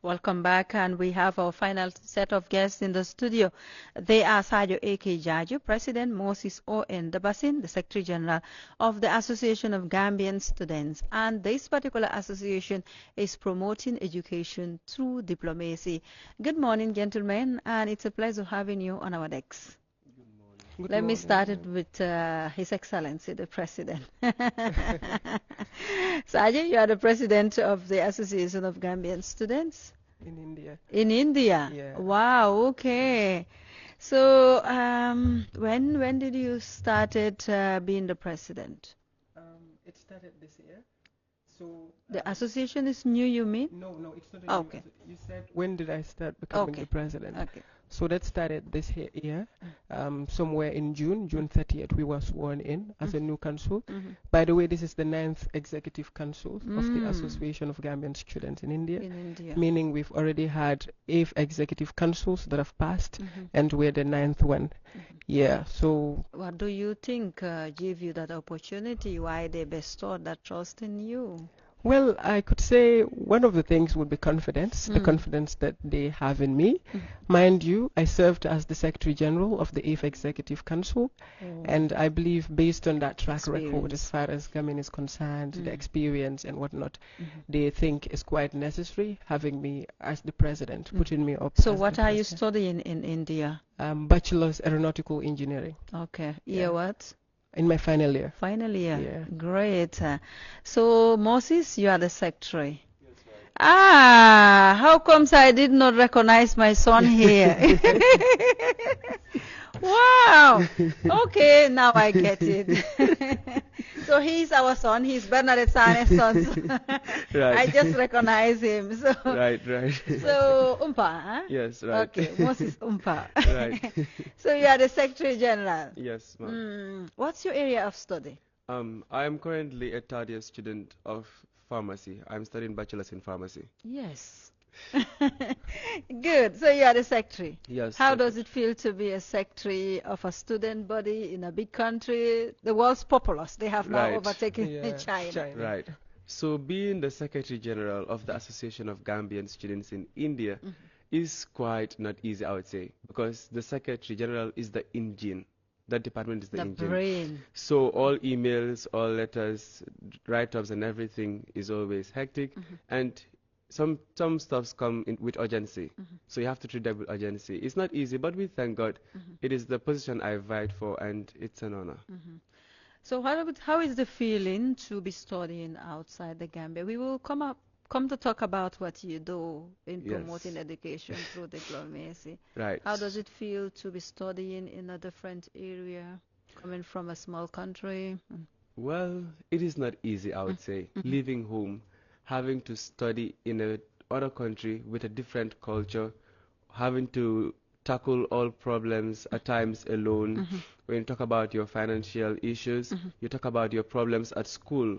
Welcome back, and we have our final set of guests in the studio. They are Sarjo A.K. Jarju, President, Moses O.N Dobasin, the Secretary General of the Association of Gambian Students, and this particular association is promoting education through diplomacy. Good morning, gentlemen, and it's a pleasure having you on our decks. Let me start it with His Excellency, the President. Sarjo, you are the President of the Association of Gambian Students? In India. In India? Yeah. Wow, okay. So, when did you started being the President? It started this year. So the association is new, you mean? No, it's not a okay. You said, when did I start becoming the President? Okay. So that started this year, somewhere in June 30th, we were sworn in as a new council. By the way, this is the 9th Executive Council of the Association of Gambian Students in India. Meaning we've already had 8 Executive Councils that have passed, and we're the 9th one. Yeah, so... What do you think gave you that opportunity? Why they bestowed that trust in you? Well, I could say one of the things would be confidence, the confidence that they have in me. Mind you, I served as the Secretary General of the 8th Executive Council, and I believe based on that track record, as far as Gam-Ind is concerned, the experience and whatnot, they think is quite necessary having me as the President, putting me up. So what are you studying in India? Bachelor's Aeronautical Engineering. Okay. Year what? In my final year. Final year. Yeah. Great. So, Moses, you are the secretary. Yes, right. How comes I did not recognize my son here? Wow. Okay, now I get it. So he's our son. He's Bernadette Sane's son. Right. I just recognize him. So, right. So, Umpa, huh? Yes, right. Okay, Moses Umpa. Right. So you are the Secretary General. Yes, ma'am. What's your area of study? I am currently a third-year student of pharmacy. I'm studying bachelor's in pharmacy. Yes. Good. So you are the secretary. Yes. How does it feel to be a secretary of a student body in a big country? The world's populous. They have now overtaken China. Right. So being the Secretary General of the Association of Gambian Students in India is quite not easy, I would say, because the Secretary General is the engine. That department is the engine. Brain. So all emails, all letters, write-ups and everything is always hectic, and some stuffs come in with urgency, so you have to treat them with urgency. It's not easy, but we thank God. It is the position I vied for, and it's an honor. So how is the feeling to be studying outside the Gambia? We will come to talk about what you do in promoting education through diplomacy. Right. How does it feel to be studying in a different area, coming from a small country? Well, it is not easy, I would say, leaving home, having to study in another country with a different culture, having to tackle all problems at times alone. When you talk about your financial issues, you talk about your problems at school,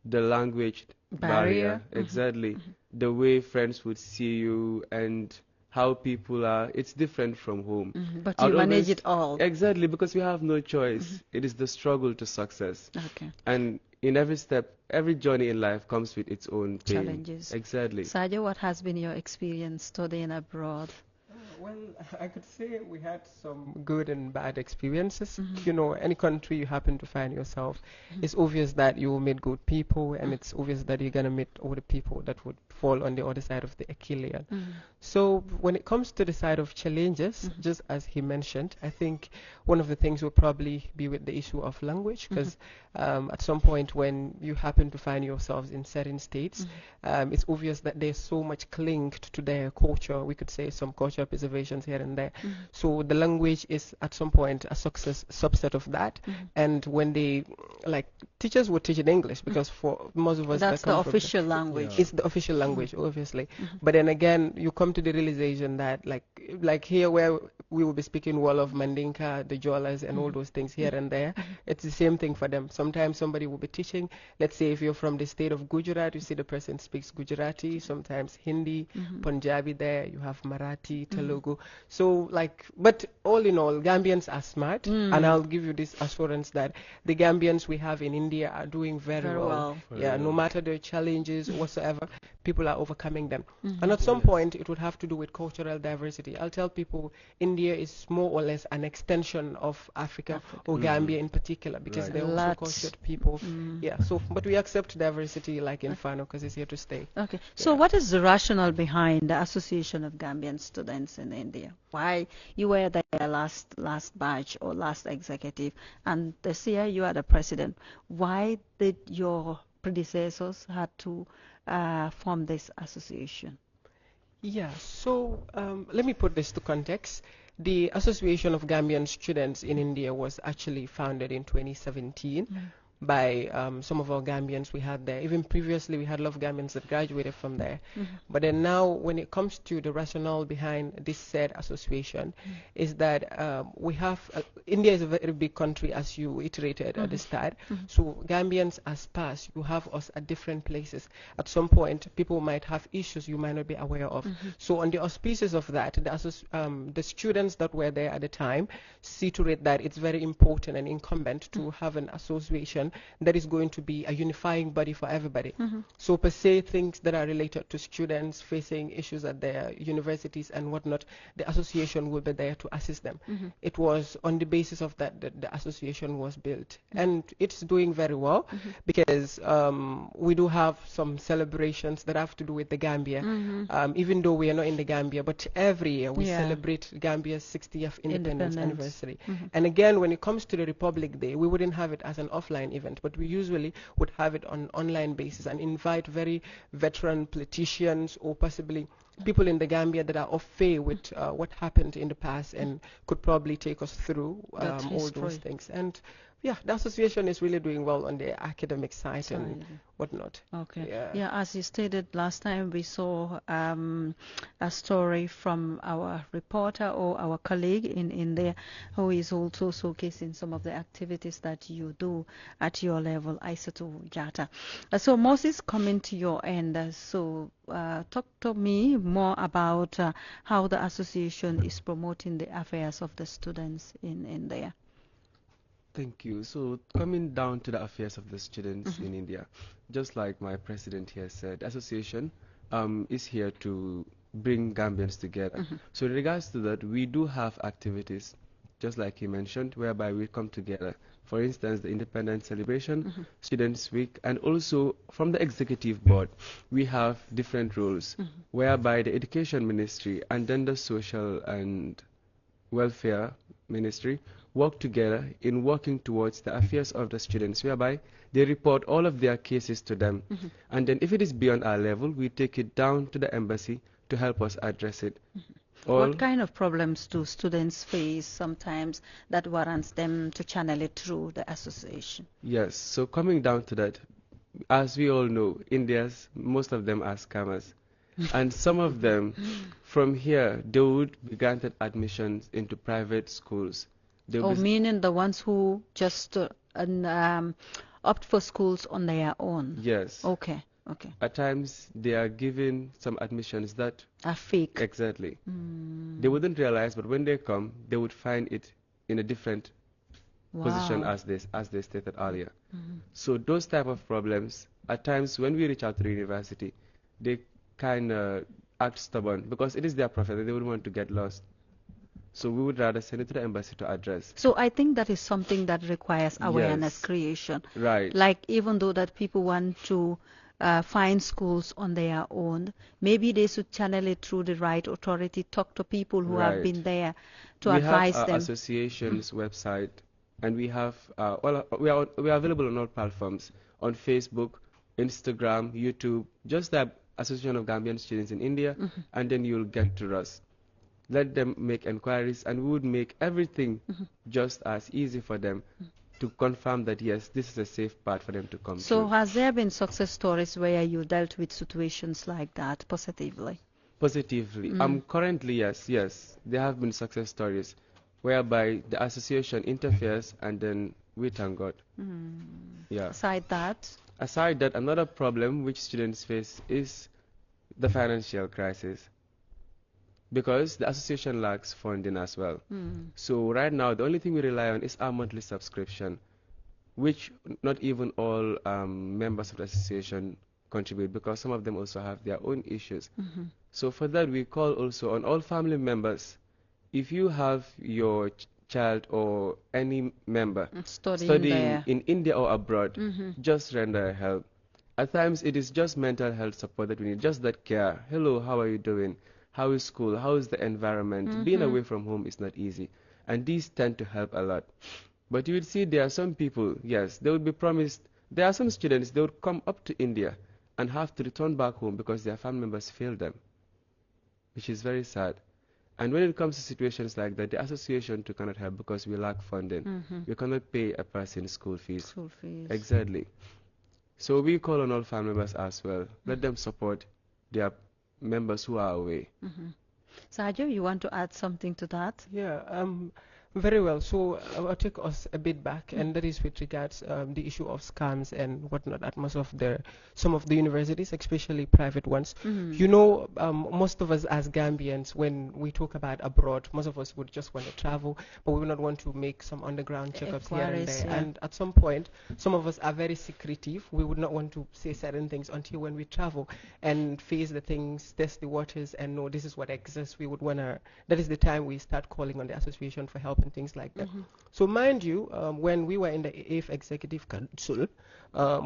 the language barrier, exactly, the way friends would see you and how people are, it's different from home. But you manage it all. Exactly, because we have no choice. It is the struggle to success. Okay. And in every step, every journey in life comes with its own pain. Challenges. Exactly. Sarjo, what has been your experience studying abroad? Well, I could say we had some good and bad experiences. You know, any country you happen to find yourself, it's obvious that you will meet good people, and it's obvious that you're going to meet all the people that would fall on the other side of the Achillean. So when it comes to the side of challenges, just as he mentioned, I think one of the things will probably be with the issue of language, because at some point when you happen to find yourselves in certain states, it's obvious that there's so much linked to their culture. We could say some culture preservations here and there. So the language is at some point a subset of that. And when they, like, teachers would teach in English, because for most of us that's the official language. It's the official language, obviously. But then again, you come to the realization that like here where we will be speaking well of Mandinka, the Jolas and all those things here and there, it's the same thing for them. Sometimes somebody will be teaching, let's say if you're from the state of Gujarat, you see the person speaks Gujarati, sometimes Hindi, Punjabi there, you have Marathi, Telugu. go. So like, but all in all, Gambians are smart, and I'll give you this assurance that the Gambians we have in India are doing very well. Yeah, no matter the challenges whatsoever, people are overcoming them. And at some point, it would have to do with cultural diversity. I'll tell people India is more or less an extension of Africa, or Gambia in particular, because they're also cultured people. Yeah, so, but we accept diversity like Inferno because it's here to stay. Okay, so what is the rationale behind the Association of Gambian Students in India? Why you were there last batch or last executive, and this year you are the president? Why did your predecessors had to form this association? Yeah, so let me put this to context. The Association of Gambian Students in India was actually founded in 2017 by some of our Gambians we had there. Even previously, we had a lot of Gambians that graduated from there. But then now, when it comes to the rationale behind this said association, is that we have, India is a very big country, as you iterated at the start. So Gambians as sparse, you have us at different places. At some point, people might have issues you might not be aware of. So on the auspices of that, the students that were there at the time see to it that it's very important and incumbent to have an association that is going to be a unifying body for everybody. So per se, things that are related to students facing issues at their universities and whatnot, the association will be there to assist them. It was on the basis of that the association was built, and it's doing very well because we do have some celebrations that have to do with the Gambia, even though we are not in the Gambia, but every year we celebrate Gambia's 60th independence anniversary. And again, when it comes to the Republic Day, we wouldn't have it as an offline event, but we usually would have it on online basis and invite very veteran politicians or possibly people in the Gambia that are au fait with what happened in the past and could probably take us through all those things. And yeah, the association is really doing well on the academic side and whatnot. Okay. Yeah, as you stated last time, we saw a story from our reporter or our colleague in there who is also showcasing some of the activities that you do at your level, Aissatou Jata. So Moses, coming to your end, talk to me more about how the association is promoting the affairs of the students in there. Thank you. So coming down to the affairs of the students in India, just like my president here said, the association is here to bring Gambians together. So in regards to that, we do have activities, just like he mentioned, whereby we come together. For instance, the Independent Celebration, Students Week, and also from the executive board, we have different roles, whereby the Education Ministry and then the Social and Welfare Ministry work together in working towards the affairs of the students, whereby they report all of their cases to them. And then if it is beyond our level, we take it down to the embassy to help us address it. What kind of problems do students face sometimes that warrants them to channel it through the association? Yes, so coming down to that, as we all know, most of them are scammers. And some of them, from here, they would be granted admissions into private schools. Meaning the ones who just opt for schools on their own? Yes. Okay. At times, they are given some admissions that are fake. Exactly. They wouldn't realize, but when they come, they would find it in a different position as they stated earlier. So those type of problems, at times when we reach out to the university, they kind of act stubborn because it is their profit and they wouldn't want to get lost. So we would rather send it to the embassy to address. So I think that is something that requires awareness creation. Right. Like even though that people want to find schools on their own, maybe they should channel it through the right authority, talk to people who have been there to advise them. We have our association's website, and we have we are available on all platforms, on Facebook, Instagram, YouTube, just the Association of Gambian Students in India, and then you'll get to us. Let them make inquiries, and we would make everything just as easy for them to confirm that yes, this is a safe path for them to come to. So has there been success stories where you dealt with situations like that positively? Positively. Currently, yes. There have been success stories whereby the association interferes and then we thank God. Yeah. Aside that, another problem which students face is the financial crisis. because the association lacks funding as well. So right now, the only thing we rely on is our monthly subscription, which not even all members of the association contribute, because some of them also have their own issues. So for that, we call also on all family members. If you have your child or any member studying in India or abroad, just render help. At times, it is just mental health support that we need, just that care. Hello, how are you doing? How is school? How is the environment? Being away from home is not easy. And these tend to help a lot. But you would see there are some people, yes, they would be promised. There are some students, they would come up to India and have to return back home because their family members failed them, which is very sad. And when it comes to situations like that, the association too cannot help because we lack funding. We cannot pay a person school fees. Exactly. So we call on all family members as well. Let them support their members who are away. Sarjo, you want to add something to that? Yeah, very well. So I'll take us a bit back, and that is with regards the issue of scams and whatnot at some of the universities, especially private ones. You know, most of us as Gambians, when we talk about abroad, most of us would just want to travel, but we would not want to make some underground checkups here and there. Yeah. And at some point, some of us are very secretive. We would not want to say certain things until when we travel and face the things, test the waters, and know this is what exists. We would want to. That is the time we start calling on the association for help and things like that. So mind you, when we were in the AF Executive Council,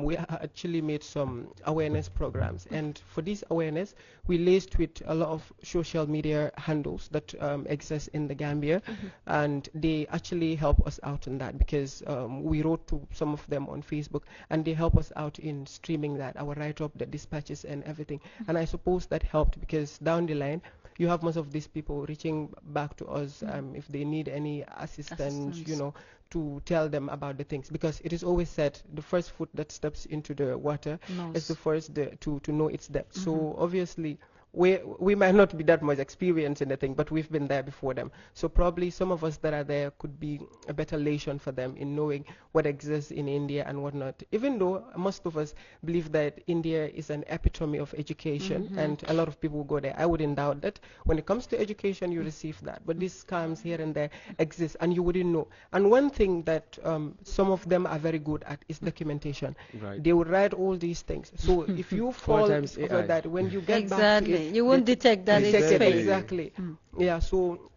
we actually made some awareness programs, and for this awareness we liaised with a lot of social media handles that exist in the Gambia, and they actually help us out in that, because we wrote to some of them on Facebook, and they help us out in streaming that, our write-up, the dispatches and everything. And I suppose that helped, because down the line you have most of these people reaching back to us if they need any assistance, you know, to tell them about the things, because it is always said the first foot that steps into the water is the first to know its depth. So obviously we might not be that much experienced in the thing, but we've been there before them. So probably some of us that are there could be a better lesson for them in knowing what exists in India and whatnot. Even though most of us believe that India is an epitome of education, and a lot of people go there, I wouldn't doubt that. When it comes to education, you receive that. But these scams here and there exist, and you wouldn't know. And one thing that some of them are very good at is documentation. They would write all these things. So if you fall over that, when you get back to it, you won't detect that it's fake. Exactly. Yeah, so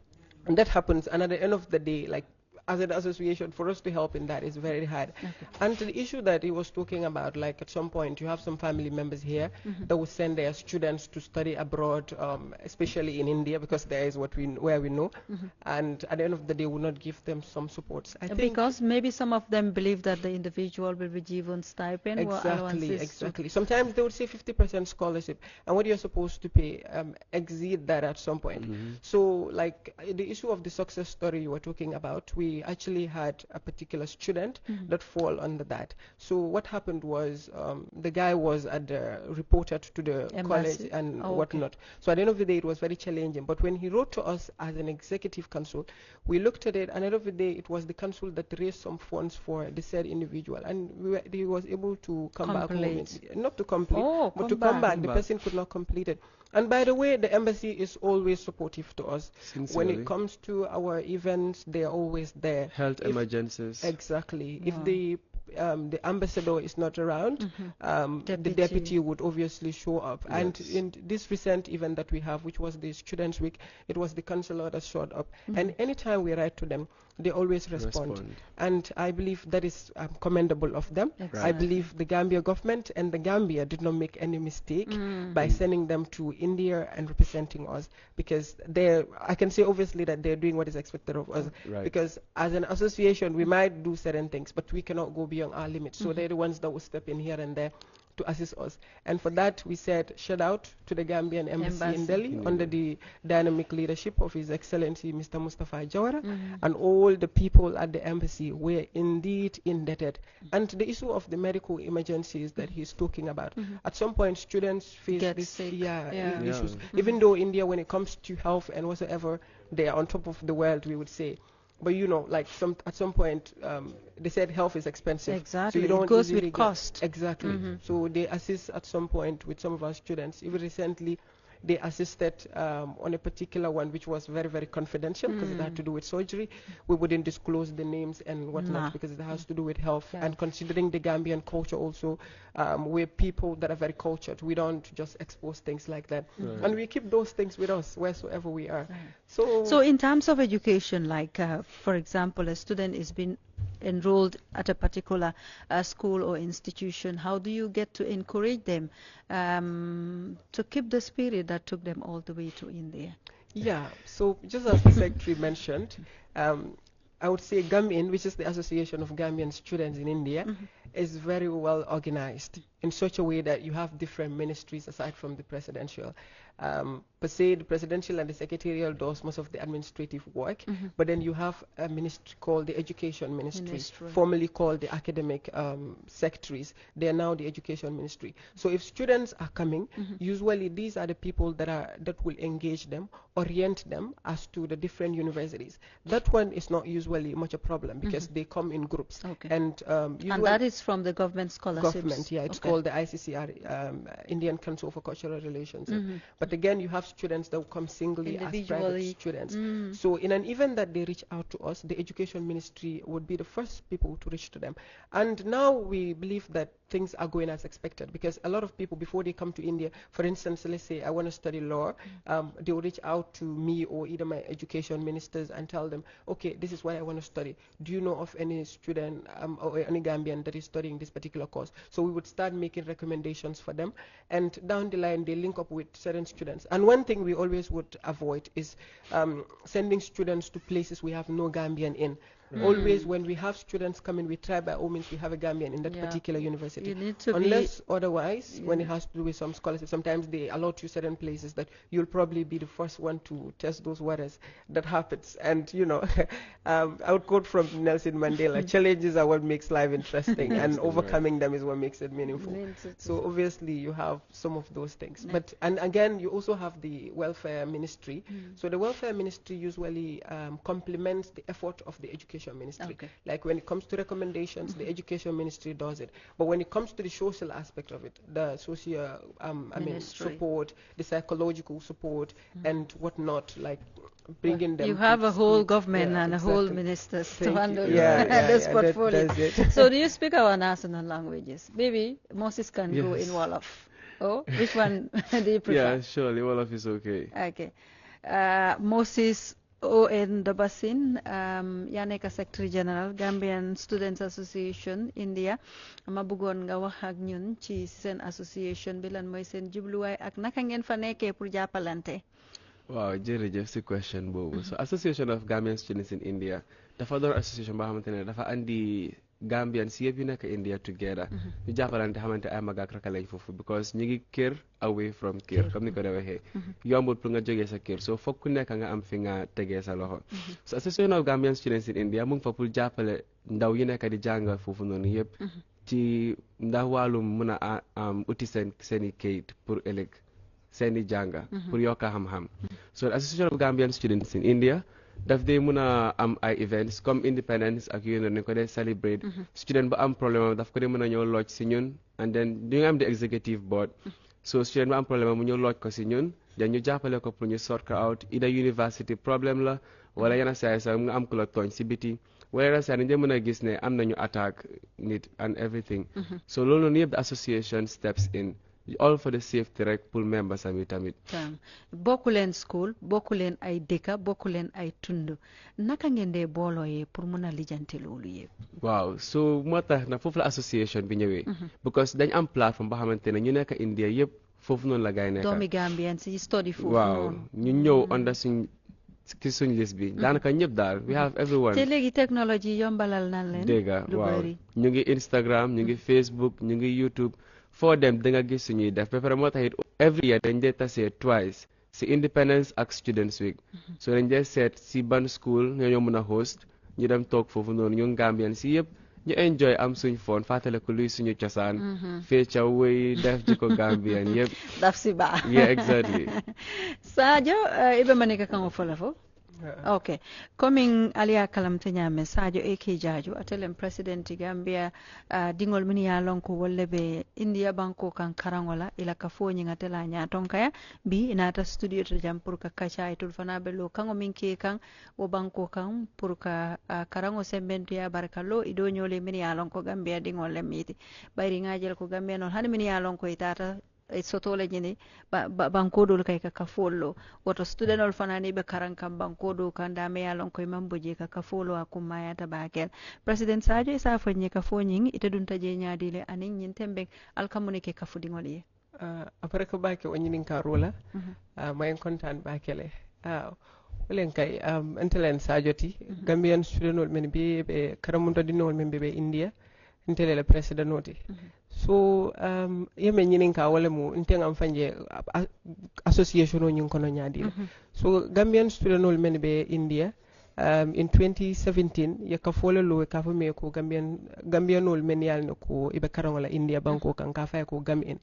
that happens, and at the end of the day, like, as an association, for us to help in that is very hard. And the issue that he was talking about, like at some point you have some family members here that will send their students to study abroad, especially in India, because there is where we know, and at the end of the day will not give them some supports. I think because maybe some of them believe that the individual will be given stipend or allowances. Exactly. Sometimes they would say 50% scholarship, and what you're supposed to pay exceed that at some point. So like the issue of the success story you were talking about, we actually had a particular student that fall under that. So what happened was the guy was reported to the college and whatnot. So at the end of the day, it was very challenging. But when he wrote to us as an executive council, we looked at it, and at the end of the day, it was the council that raised some funds for the said individual, and he was able to come back home. Not to complete, but to come back. The person could not complete it. And by the way, the embassy is always supportive to us. When it comes to our events, they are always there. Health emergencies. Exactly. If the ambassador is not around, the deputy would obviously show up. And in this recent event that we have, which was the Students' Week, it was the councillor that showed up. And anytime we write to them, they always respond. And I believe that is commendable of them. I believe the Gambia government and the Gambia did not make any mistake by sending them to India and representing us, because I can say obviously that they're doing what is expected of us, because as an association we might do certain things, but we cannot go beyond our limits. So they're the ones that will step in here and there to assist us. And for that, we said shout out to the Gambian embassy in Delhi under the dynamic leadership of His Excellency Mr. Mustafa Jawara, and all the people at the embassy were indeed indebted. And the issue of the medical emergencies that he's talking about, at some point students face issues. Even though India, when it comes to health and whatsoever, they are on top of the world, we would say. But you know, like at some point, they said health is expensive. Exactly. So you don't it goes with cost. Exactly. So they assist at some point with some of our students. Even recently, they assisted on a particular one which was very, very confidential because it had to do with surgery. We wouldn't disclose the names and whatnot because it has to do with health. And considering the Gambian culture also, we're people that are very cultured. We don't just expose things like that. And we keep those things with us wheresoever we are. So in terms of education, like for example, a student is being enrolled at a particular school or institution, how do you get to encourage them to keep the spirit that took them all the way to India? Yeah, so just as the Secretary mentioned, I would say Gam-Ind, which is the Association of Gambian Students in India, is very well organized in such a way that you have different ministries aside from the presidential. Per se, the presidential and the secretarial does most of the administrative work, but then you have a ministry called the Education Ministry, formerly called the Academic Secretaries. They are now the Education Ministry. So if students are coming, usually these are the people that will engage them, orient them as to the different universities. That one is not usually much a problem because they come in groups. And that is from the government scholarships? Government, yeah. It's called the ICCR, Indian Council for Cultural Relations. But again, you have students that will come singly as private students. So in an event that they reach out to us, the Education Ministry would be the first people to reach to them. And now we believe that things are going as expected because a lot of people, before they come to India, for instance, let's say I want to study law, they will reach out to me or either my education ministers and tell them, okay, this is what I want to study. Do you know of any student or any Gambian that is studying this particular course? So we would start making recommendations for them, and down the line they link up with certain students. And one thing we always would avoid is sending students to places we have no Gambian in. Always when we have students coming, we try by all means we have a Gambian in that particular university. You need to Unless otherwise, when it has to do with some scholarships, sometimes they allow you certain places that you'll probably be the first one to test those waters. That happens. And, you know, I would quote from Nelson Mandela, challenges are what makes life interesting and overcoming them is what makes it meaningful. So obviously you have some of those things. But, and again, you also have the welfare ministry. So the welfare ministry usually complements the effort of the education ministry. Like when it comes to recommendations, the education ministry does it. But when it comes to the social aspect of it, the social, support, the psychological support, and whatnot, like bringing them. You have a whole government and a whole ministers to handle this portfolio. So do you speak our national languages? Maybe Moses can go in Wolof. Oh, which one do you prefer? Yeah, surely Wolof is okay. Okay. Moses O.N Dobasin, yaa Secretary General Gambian Students Association India, ma bëggoon nga wax ak ñun ci seen association bi lan mooy seen jubluwaay ak naka ngeen fa nekkee pour jàppalante. Waaw, jërëjëf si question boobu. So Association of Gambian Students in India dafa doon association boo xamante ne dafa andi Gambian si yëpp yu nekk India together. ñu jàppalante xamante ay mag ak rakk lañ foofu because ñu ngi kër away from kër comme ni ko waxee. yombul pour nga jógee sa kër so foog ku nekk nga am fi nga tegee sa loxo. So Association of Gambian Students in India mu ngi fa pour jàppale ndaw yu nekk di jàngal foofu noonu yëpp ci ndax wàllum mun a uti seeni kayit pour ëllëg seeni jànga pour yokka xam-xam. So Association of Gambian Students in India daf dee mun a am ay events comme Independence ak yooyu noonu ko dee celebrate. Student ba am problème daf ko dee mën a ñëw lodge si ñun and then du nga am the executive board. So student ba am problème mu ñëw lodge ko si ñun then ñu jàppale ko pour ñu sort ko out either university problème la wala yenn saa yi sax nga am ku la tooñ si biti wala yenn saa yi dañu mën a gis ne am nañu attaque nit and everything. So loolu noonu yëpp the association steps in all for the safety rek pour members am yi tamit. bokku leen school bokku leen ay dëkka bokku leen ay tund naka ngeen dee boolooyee pour mën a lijjanti loolu yëpp. waaw so moo tax na foofu la association bi ñëwee. because dañ am plateforme boo xamante ne ñu nekk India yëpp foofu noonu la gaay nekk. doomi Gambian si study foofu waaw ñu ñëw under suñ liste bi daanaka ñëpp daal we have everyone. te léegi technologie yombalal na leen. dégg nga waaw ñu ngi Instagram ñu ngi Facebook ñu ngi YouTube. foo dem da nga gis suñuy def ba pare moo tax it every year dañ dee tasee twice si Independence ak Students Week. so dañ dee seet si ban school ñoo mën a host ñu dem toog foofu noonu ñu Gambian si yëpp ñu enjoy am suñ foon fàttale ko luy suñu cosaan. fecca woy def ji ko Gambian yëpp. daf si baax. yeah exactly. Sarjo ibe manika kango folafo. Okay. Coming alia kalamta nyame Sarjo A.K Jarju atelem president Gambia dingol mini ya lonko wolle be India banko kan karangola ila kafo nyinga tela nyaton kaya bi inata studio to jam pour ka kacha itul fana be lo kango minke kan wo banko kan pour ka karango sembentu ya barkalo ido nyole mini ya lonko Gambia dingol le miti bayri ngajel ko Gambia non han mini ya lonko itata sotole nyini bankodol kay ka kafolo woto student ol fanani be karan kam bankodo kan da me yalon koy mamboje ka kafolo akuma yata bakel president Sarjo sa fonye ka fonyin ite dun taje nyaadile anin nyin tembe al communique ka fudingol ye après ko bake o nyinin ka rola mayen kontan bakele wolen kay entelen Sarjo ti Gambian student ol men be karamunta dinol men be India intele le president noti so yeme nyinin ka wala mu intengam fanje association o nyin kono nyaadi so Gambian student ol men be India in 2017 ya ka fole lo ka fa me ko Gambian ol men yal no ko ibe karangola India banko kan ka fa ko Gam-Ind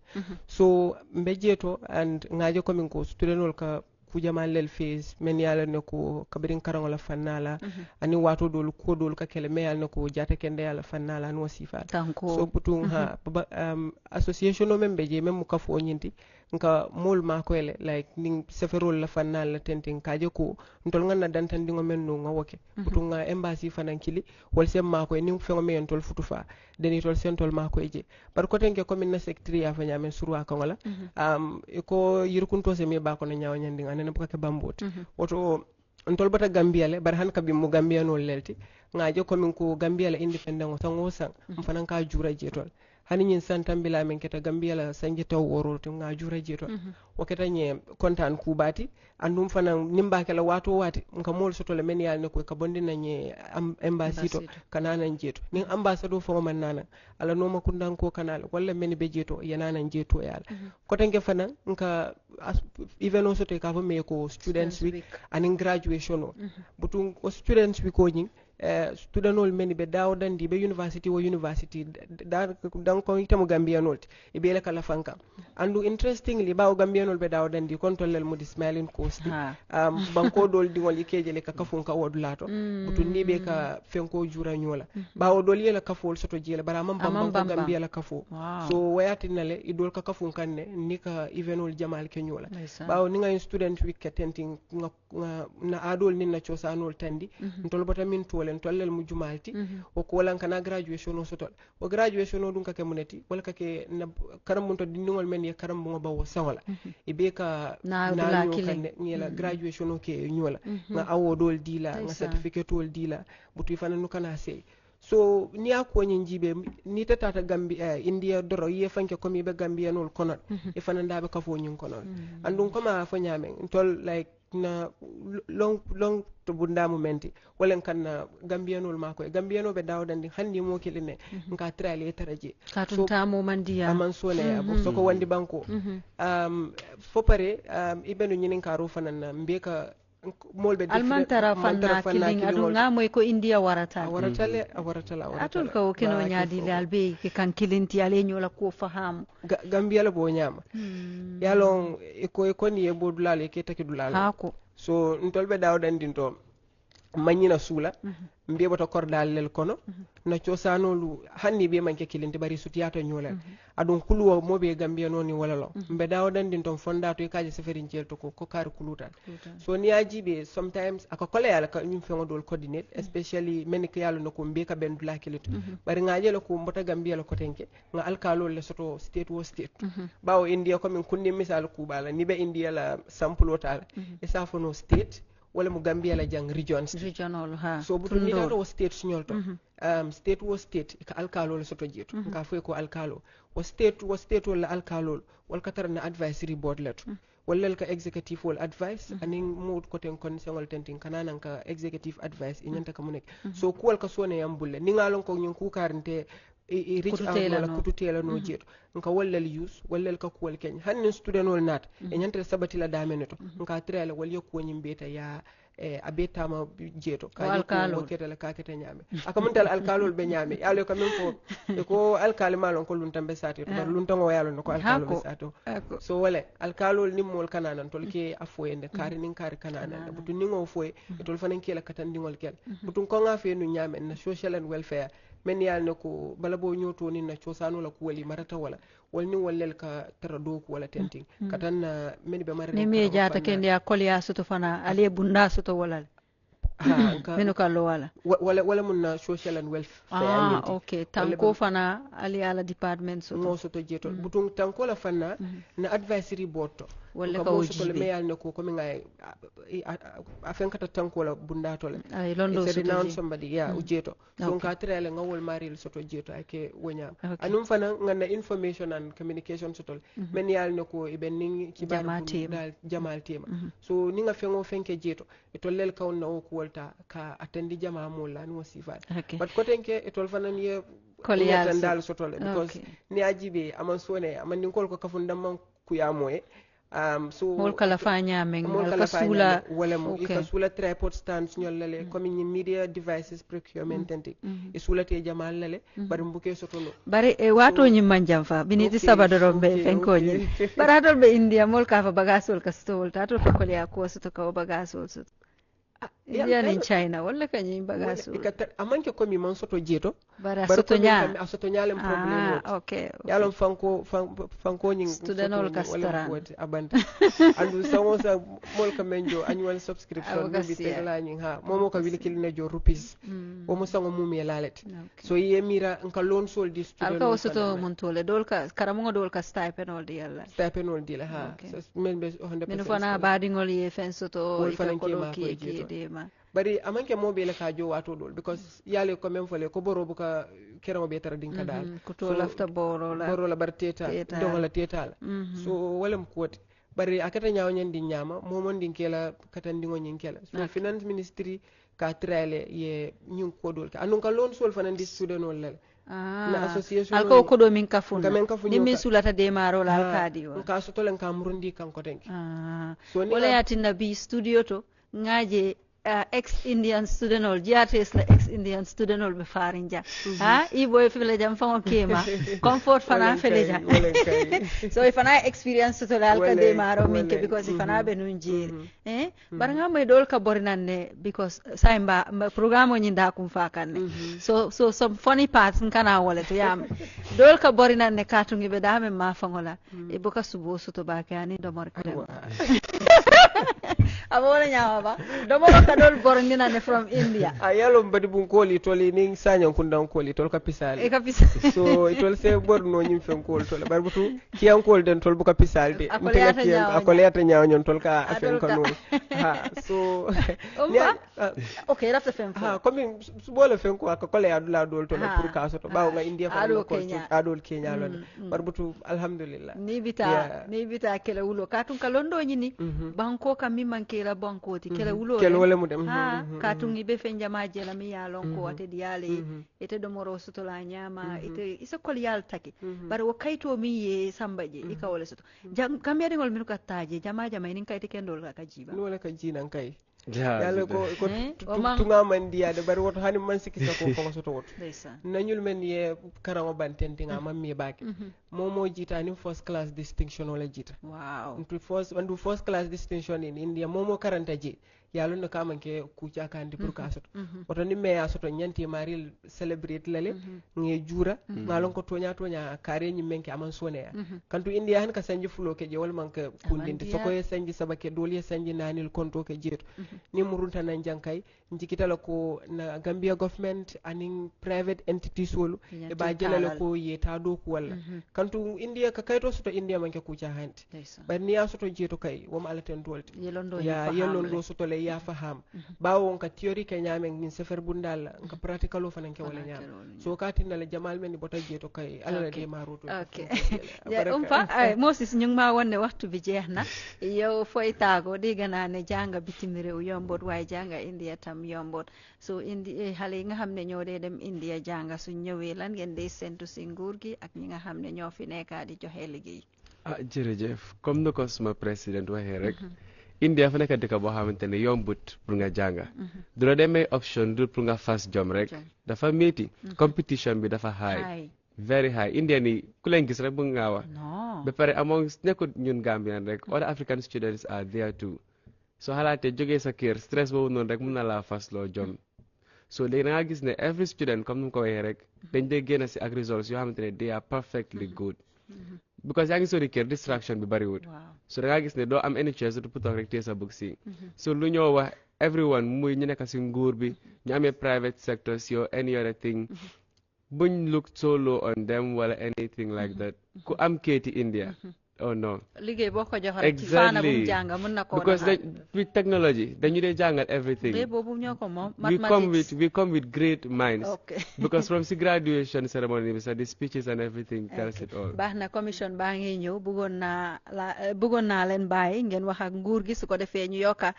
so mbejeto and ngaje ko min ko student ol ka kujamal lel fees men yala ne ko kabirin karangola fannala ani wato dol ko dol ka kele me yala ne ko jata kende yala fannala no sifa so putun ha association o membe je mem ka fo nyinti nka mol ma ko ele like ning seferol la fannala tentin kaje ko ntol ngana dantan dingo men no ngawoke putun nga embassy fanan kili wol sem ma ko ning fengo men tol futufa deni tol sentol ma ko je par ko tenke comme na secretary ya fanya men surwa ko ngala ko yirkunto se me ba ko na nyaaw nyandi nene buka ke bambot woto ntol bata Gambia le bar han kabi mu Gambia no lelti ngaje ko min ko Gambia la independent o sang fanan ka jura jetol hani nyin santambila men keta Gambia la sanje taw woro to nga jura jetol o keta nye kontan kubati andum fanan nimba kala wato wati nka mol soto le men yal ne ko ka bondi na nye embassy to kanana jeto nin ambassador fo man nana ala no ma kundan ko kanal walla men be jeto yanana jeto yal ko tanke fanan nka even also te ka fa me ko students week anin graduation o butun ko students week ko nyin student ol men be dawdandi be university wo university dan ko itamo Gambianol e be la kala fanka andu interestingly bawo Gambianol be dawdandi kontrolel modi smiling coast banko dol dingol ikeje le ka kafun ka wodulato butun ni be ka fenko jura nyola bawo dol yela kafol soto jela bara mam banko Gambia la kafo so wayatinale idol ka kafun kanne ni ka evenol jamal ke nyola bawo ni nga student week tenting na adol ni na chosanol tandi ntol bota min len tollel mu jumalti o ko lan kana graduation o sotol o graduation o dun ka ke muneti wala ka ke na karam mun to dindingol men ye karam mo bawo sawola e be ka na yo kan ni la graduation o ke nyola nga awo dol dila nga certificate ol dila butu fana no kana sey so ni ako nyin jibe ni tata Gambia India doro ye fanke ko mi be Gambia nol kono e fana ndabe ka fo nyin kono andun ko ma fo nyamen tol like na long to bunda momenti wala kan na Gambianol mako Gambiano be dawdandi handi mo keline nka trale taraje ka tunta mo mandiya aman sone ya so ko wandi banko fo pare ibenu nyinin karo fanan mbeka molbe almantara fanna killing adu ngamoy ko India waratale atul ko keno nyaadi le albe ke kan kilinti ale nyola ko faham Gambia la bo nyama yalon ko ni e bodulale ke takidulale hako so ntolbe dawdandi to manyina sula mbe bota kordal lel kono na ciosanolu hanni be manke kilinte bari sutiyata nyolal adon kuluwo mobe Gambia noni wala lo mbe dawdandi ton fondato e kaje seferin celto ko kar kulutan so ni ajibe sometimes aka kole yala ka nyum fengo dol coordinate especially men ko yalo nako mbe ka ben dula kilito bari ngaje lo ko mbota Gambia lo kotenke nga alkalo le soto state wo state bawo India ko min kunni misal kubala ni be India la sample wotala e safono state wala mu Gambia la jang regional ha so butu ni dato state sunyolto state wo state ka alkalo le soto jeto ka fay ko alkalo wo state wala alkalo wal katar na advisory board leto wala ka executive wal advice anin mood ko ten kon sengol tentin kananan ka executive advice inyanta ka munek so ko wal ka sone yambulle ni ngalon ko nyun ku karante e reach out wala kututela no jeto nka wallal use wallal ka kuwal kenya hannin student wal nat e nyanta sabati la dameneto nka trela wal yokko nyimbeta ya abetama jeto ka ko ketala ka kete nyame akamuntal alkalol be nyame yalo ko men fo ko alkal malon ko lun tambe sati to bar lun tango yalo no ko alkalo be sato so wala alkalol nimmol kananan tol ke afoyende kari nin kari kananan butu ningo foy tol fanan kela katandingol kel butun ko nga fe nu nyame na social and welfare men yal ne ko bala bo nyoto ni na ciosano la ko wali marata wala walni wallel ka tara do ko wala tenting katan men be marre ni mi jata ken ya kolya soto fana ale bunda soto wala menu ka lo wala mun na social and welfare okay tanko fana ali ala department soto no soto jeto butun tanko la fana na advisory board to wala ka wojibe me yal ne ko mi ngay afen kata tanko la bunda to le ay londo soto soto somebody ya ujeto donc ka trele ngawol maril soto jeto ake wonya anum fana ngana information and communication soto men yal ne ko iben ning ci bar dal jamal tema so ni nga fengo fenke jeto to lel kawn na ko wolta ka attendi jama mo la no sifat but ko tenke to fana ni koliyal dal soto le because ni ajibe aman sone aman ni kol ko kafun damman kuyamoe so mol kala fanya men kasula wala mo kasula tripod stands nyol lale comme ni media devices procurement tenti e sulate jamal lale bar mbuke sotono bari e wato nyi manjam fa biniti sabadoro be fenko nyi baratol be india mol ka fa bagasol kastol tato ko kolya ko soto ka bagasol soto India in China wala kanyi bagasu amanke ko mi man soto jeto bara soto nya soto nya lem problem okay yalon fanko nyi studenol kastara abanda andu samo sa mol ka menjo annual subscription bi tegla nyi ha momo ka wili kilne jo rupees o mo sango mumi lalet so ye mira nka loan sol di student alka soto montole dol ka karamo dol ka stipend di yalla stipend di la ha men be 100% men fana badingol ye fen soto ko do ki bari amanke mobe la ka jo wato dol because yale ko men fole ko boro buka keramo be tara dinka dal ko to lafta boro la bar teta don la teta so walam koti bari akata nyaaw nyandi nyama momon din kela katandi ngon kela so finance ministry ka trale ye nyun ko dol ka anun ka loan sol fanan di student wol la na association alko ko do min kafun ni min sulata de maro la alkadi o ka so to len ka murundi kan ko denki so wala yatina bi studio to ngaje ex-Indian student ol GRTS la ex-Indian student ol be farinja boy fi la jam famo kema comfort fana fele jam so if ana experience to la alka de maro minke because if ana be nunjiri bar nga may dol ka borinan ne because saimba program ni nda kum fakan ne so some funny parts kana wala to yam dol ka borinan ne katungi be dame ma fangola e boka subo soto ba kani do mor krem abona nyawa ba do mo ka dol bornina ne from India ayalo mbadi bun koli toli ning sanyan kundan koli tol ka pisal so itol se borno nyim fen kol tol bar butu kiyan kol den tol buka pisal de ntela kiyan akoleta nyaaw nyon tol ka afen ko non so okay rafta fen ha komi subola fen ko akole adula dol tol pour ka so to bawo nga India fa ko adol Kenya lon bar butu alhamdulillah ni bita kele wulo katun kalondo nyini banko kam mi mankela banko ti kele wulo mu dem katun ibe fen jama jela mi yalon ko ate diale ete do moro soto la nyama ite isa kol yal taki bar wo kayto mi ye sambaje ika wala soto Gambia dingol min ko taje jama nin kayti kendol ka jiba no wala ka jinan kay yalla ko tunga man diya de bar woto hani man sikisa ko soto woto nanyul men ye karamo bantenti nga mam mi baake momo jita ni first class distinction wala jita wow ndu first class distinction in India momo karanta je yalo no kamanke kucha kandi pour kasoto oto ni meya soto nyanti maril celebrate lale nge jura ngalon ko tonya kare nyi menke aman soneya kantu India han ka sanji fulo ke je wal manka kundindi soko ye sanji sabake doli ye sanji nanil konto ke jeto ni murunta nan jankay njikitala ko na Gambia government aning private entities wolu e ba jelale ko yeta do ko walla kantu India ka kayto soto India manke kucha hanti bar ni ya soto jeto kay wom alaten dolti yelondo soto le ya faham bawo ka theory ke nyame min sefer bundal ka practical o fanan ke wala nyam so ka tinna le jamal men bota jeto kay ala de maruto okay ya ay Moses nyung ma wonne waxtu bi jeexna yow foy tago digana ne janga bitim rew yombot way janga India tam yombot so indi xale nga xamne ñoo de dem India janga su ñëwé lan ngeen de sentu ci nguur gi ak ñi nga xamne ñoo fi nekka di joxe liggéey jërëjëf comme no ko suma président waxee rek India fa nekk dëkk boo xamante ne yombut pour nga jànga du la demee option du pour nga fas jom rek dafa métti competition bi dafa high very high India ni ku leen gis rek bu nga wax ba pare among nekkut ñun Gambian rek other African students are there too so xalaatee jógee sa kër stress boobu noonu rek mun na laa fas loo jom so léegi da nga gis ne every student comme ni mu ko waxee rek dañ dee génn si ak results yoo xamante ne they are perfectly good because yaa ngi sori kër distraction bi bariwul so da nga gis ne doo am any choice du toog rek tee sa book si so lu ñoo wax everyone muy ñu nekk si nguur bi ñu amee private sectors yo any other thing buñ look so low on them wala anything like that ku am kéeti India oh no liggéey boo ko jox rek ci faana bu mu jàng mën na ko because with technology dañu dee jàngal everything boobu ñoo ko moom we come with great minds because from si graduation ceremony bi sax the speeches and everything tells it all baax na commission baa ngi ñëw bëggoon naa leen bàyyi ngeen wax ak nguur gi su ko defee ñu yokka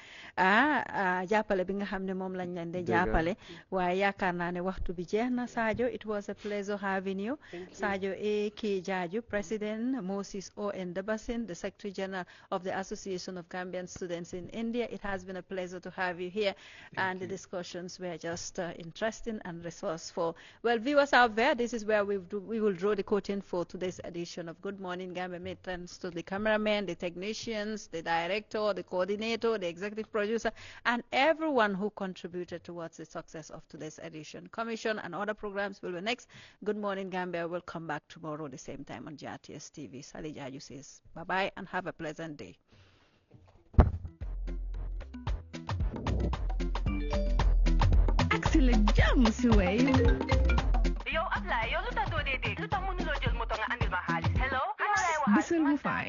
jàppale bi nga xam ne moom lañ leen de jàppale waaye yaakaar naa ne waxtu bi jeex na Sarjo it was a pleasure having you Sarjo A.K Jarju President Moses O.N Dobasin, the Secretary General of the Association of Gambian Students in India. It has been a pleasure to have you here, and the discussions were just interesting and resourceful. Well, viewers out there, this is where we will draw the curtain for today's edition of Good Morning Gambia. Many thanks to the cameraman, the technicians, the director, the coordinator, the executive producer, and everyone who contributed towards the success of today's edition. Commission and other programs will be next. Good Morning Gambia will come back tomorrow the same time on GRTS TV. Sally Jarju says bye-bye and have a pleasant day. Axel jam si way. Yo Abla, yo lu tax doo dee dégg lu tax mënuloo jël moto nga andil ma xaalis. Hello? Bësal mu fay.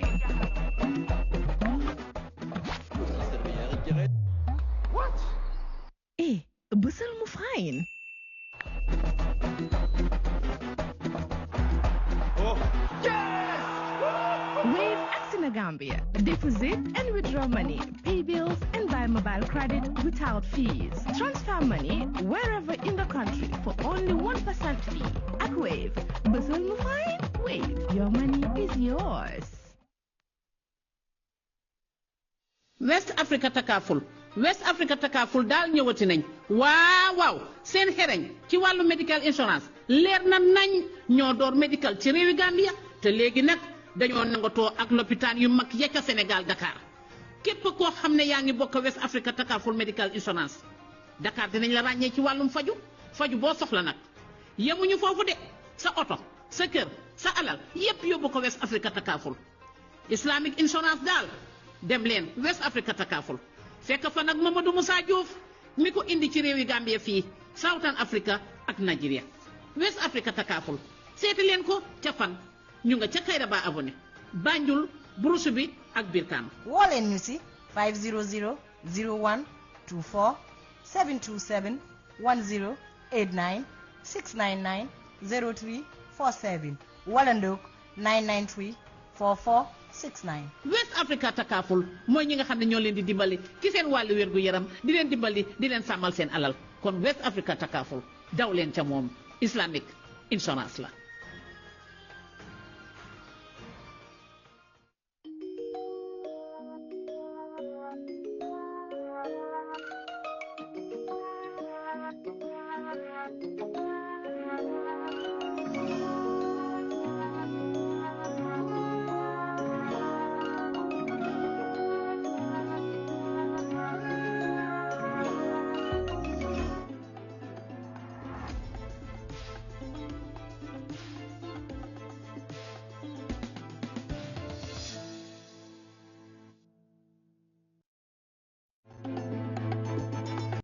What? Bësal mu fay. Gambia. Deposit and withdraw money, pay bills and buy mobile credit without fees. Transfer money wherever in the country for only 1% fee. At Wave, Basul Mufine, Wave, your money is yours. West Africa Takaful daal ñëwati nañ waaw seen xereñ ci wàllu medical insurance leer na nañ ñoo door medical ci réewi Gambia te léegi nag dañoo nangatoo ak lopitaan yu mag ya ca Sénégal Dakar képp koo xam ne yaa ngi bokk West Africa Takaful medical insurance Dakar dinañ la ràññee ci wàllum faju boo soxla nag yemuñu foofu de sa oto sa kër sa alal yépp yóbbu ko West Africa Takaful Islamic insurance daal dem leen West Africa Takaful fekk fa nag Mamadou Moussa Diouf mi ko indi ci réewi Gambia fii Southern Africa ak Nigeria West Africa Takaful seeti leen ko ca fan ñu nga ca Kairaba Avenue Banjul Burusu bi ak Birkam woo leen ñu si 500 01 24 727 1089 699 03 47 wala ndok 993 44 69. West Africa Takaful mooy ñi nga xam ne ñoo leen di dimbali ci seen wàllu wérgu yaram di leen dimbali di leen sàmmal seen alal kon West Africa Takaful daw leen ca moom Islamic insurance la.